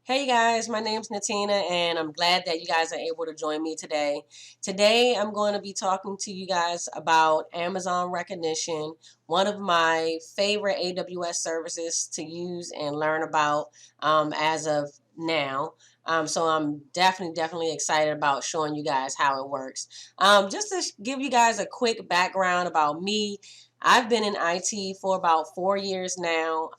Hey you guys, my name's Natina and I'm glad that you guys are able to join me today. Today I'm going to be talking to you guys about Amazon Rekognition, one of my favorite AWS services to use and learn about as of now. So I'm definitely excited about showing you guys how it works. Just to give you guys a quick background about me, I've been in IT for about 4 years now.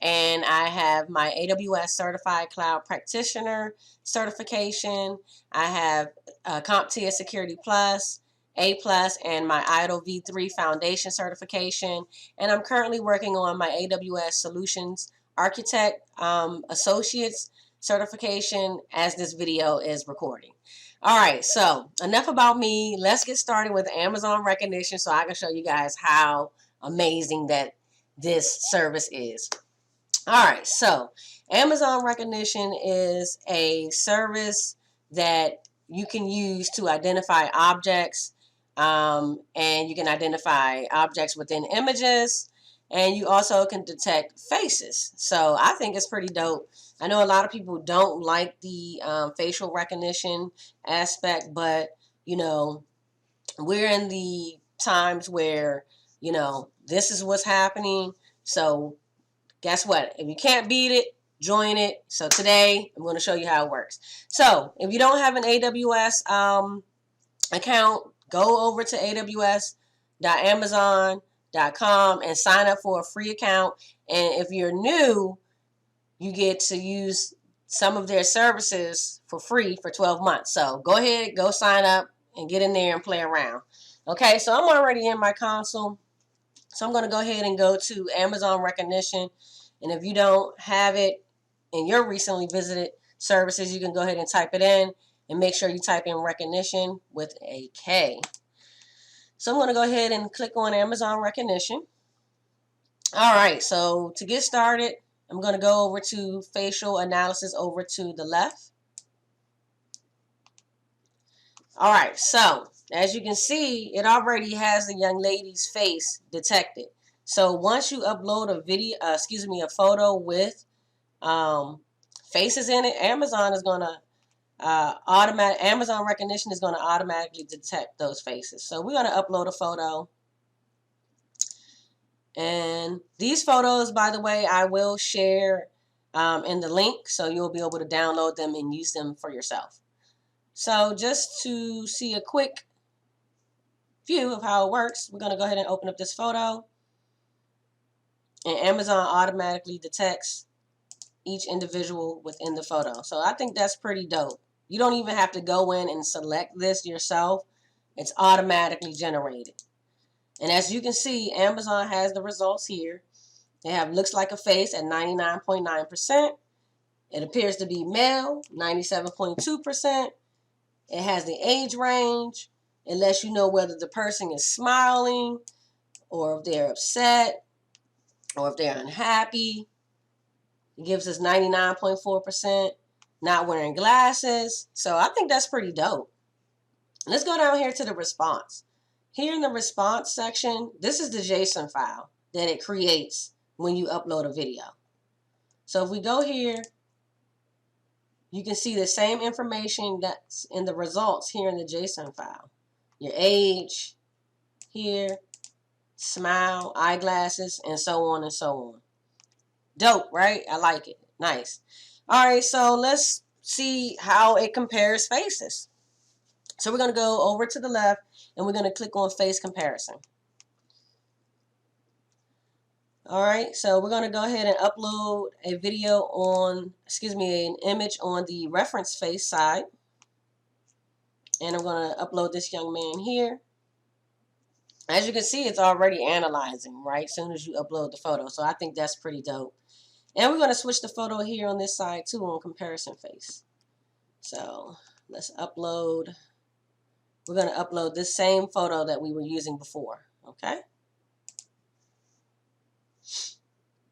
And I have my AWS Certified Cloud Practitioner certification. I have CompTIA Security Plus, A Plus, and my IDLE V3 Foundation certification. And I'm currently working on my AWS Solutions Architect Associates certification as this video is recording. All right, so enough about me. Let's get started with Amazon Rekognition so I can show you guys how amazing that this service is. All right, so Amazon Rekognition is a service that you can use to identify objects, and you can identify objects within images, and you also can detect faces. So I think it's pretty dope. I know a lot of people don't like the facial recognition aspect, but you know, we're in the times where this is what's happening. So guess what? If you can't beat it, join it. So today, I'm going to show you how it works. So if you don't have an AWS account, go over to aws.amazon.com and sign up for a free account. And if you're new, you get to use some of their services for free for 12 months. So go ahead, go sign up and get in there and play around. Okay, so I'm already in my console. So I'm going to go ahead and go to Amazon Rekognition. And if you don't have it in your recently visited services, you can go ahead and type it in and make sure you type in Rekognition with a K. So I'm going to go ahead and click on Amazon Rekognition. All right, so to get started, I'm going to go over to facial analysis over to the left. All right, so as you can see, it already has the young lady's face detected. So once you upload a video, a photo with faces in it, Amazon Rekognition is going to automatically detect those faces. So we're going to upload a photo. And these photos, by the way, I will share in the link, so you'll be able to download them and use them for yourself. So just to see a quick view of how it works, we're going to go ahead and open up this photo. And Amazon automatically detects each individual within the photo. So I think that's pretty dope. You don't even have to go in and select this yourself. It's automatically generated. And as you can see, Amazon has the results here. They have looks like a face at 99.9%. It appears to be male, 97.2%. It has the age range. It lets you know whether the person is smiling or if they're upset or if they're unhappy. It gives us 99.4% not wearing glasses. So I think that's pretty dope. Let's go down here to the response. Here in the response section, this is the JSON file that it creates when you upload a video. So if we go here, you can see the same information that's in the results here in the JSON file. Your age here, smile, eyeglasses, and so on and so on. Dope, right? I like it. Nice. All right, so let's see how it compares faces. So we're going to go over to the left and we're going to click on face comparison. All right, so we're going to go ahead and upload a video on, an image on the reference face side. And I'm going to upload this young man here. As you can see, it's already analyzing, right, as soon as you upload the photo. So I think that's pretty dope. And we're going to switch the photo here on this side too on comparison face. So let's upload. We're going to upload this same photo that we were using before, okay?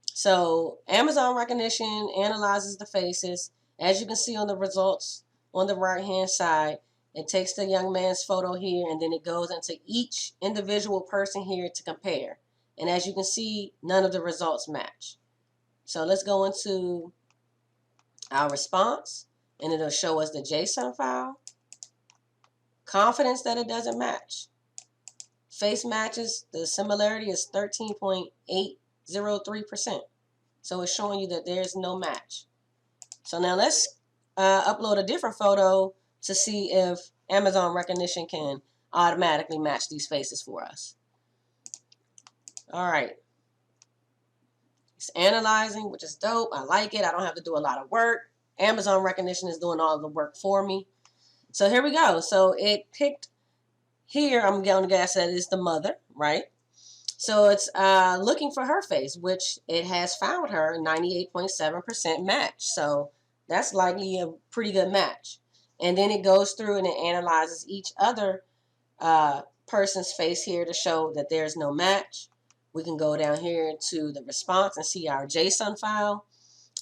So Amazon Rekognition analyzes the faces. As you can see on the results on the right-hand side, it takes the young man's photo here, and then it goes into each individual person here to compare. And as you can see, none of the results match. So let's go into our response, and it'll show us the JSON file. Confidence that it doesn't match. Face matches, the similarity is 13.803%. So it's showing you that there's no match. So now let's upload a different photo to see if Amazon Rekognition can automatically match these faces for us. All right. It's analyzing, which is dope. I like it. I don't have to do a lot of work. Amazon Rekognition is doing all the work for me. So here we go. So it picked here, I'm going to guess that it's the mother, right? So it's looking for her face, which it has found her 98.7% match. So that's likely a pretty good match. And then it goes through and it analyzes each other person's face here to show that there's no match. We can go down here to the response and see our JSON file,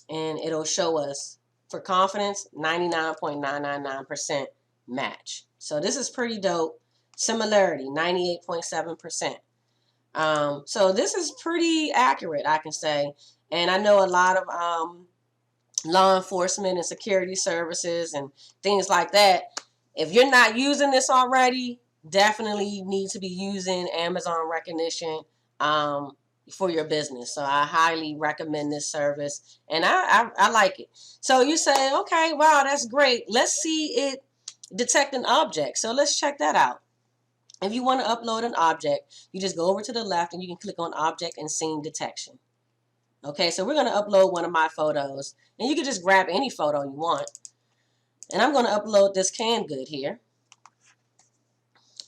and it'll show us, for confidence, 99.999% match. So this is pretty dope. Similarity, 98.7%. So this is pretty accurate, I can say. And I know a lot of law enforcement and security services and things like that. If you're not using this already, definitely need to be using Amazon Rekognition for your business. So I highly recommend this service, and I like it. So you say, okay, wow, that's great. Let's see it detect an object. So let's check that out. If you want to upload an object, you just go over to the left and you can click on object and scene detection. Okay, so we're going to upload one of my photos, and you can just grab any photo you want. And I'm going to upload this canned good here.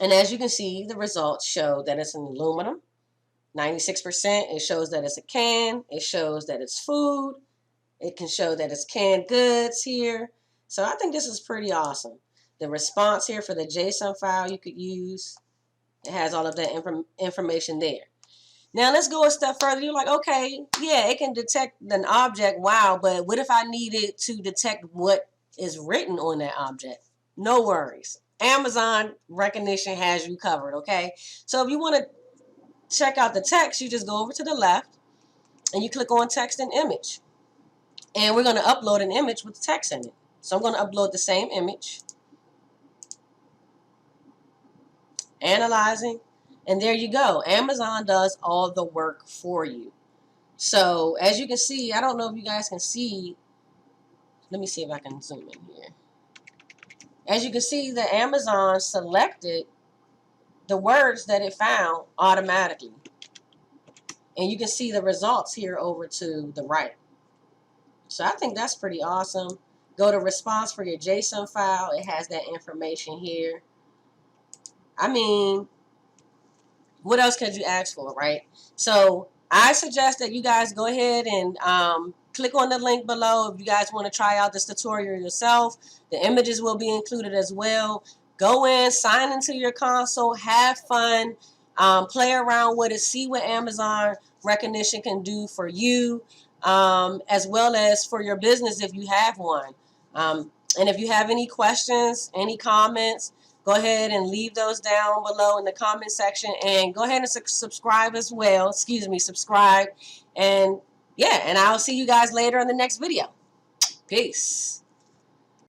And as you can see, the results show that it's an aluminum, 96%. It shows that it's a can. It shows that it's food. It can show that it's canned goods here. So I think this is pretty awesome. The response here for the JSON file you could use. It has all of that information there. Now let's go a step further. You're like, okay, yeah, it can detect an object. Wow, but what if I needed to detect what is written on that object? No worries. Amazon Rekognition has you covered, okay? So if you want to check out the text, you just go over to the left and you click on text and image. And we're going to upload an image with text in it. So I'm going to upload the same image. Analyzing. And there you go. Amazon does all the work for you. So as you can see, I don't know if you guys can see. Let me see if I can zoom in here. As you can see, the Amazon selected the words that it found automatically. And you can see the results here over to the right. So I think that's pretty awesome. Go to response for your JSON file. It has that information here. I mean, what else could you ask for, right? So I suggest that you guys go ahead and click on the link below if you guys want to try out this tutorial yourself. The images will be included as well. Go in, sign into your console, have fun, play around with it, see what Amazon Rekognition can do for you, as well as for your business if you have one. And if you have any questions, any comments, go ahead and leave those down below in the comment section, and go ahead and subscribe as well. Excuse me, subscribe. And yeah, and I'll see you guys later in the next video. Peace.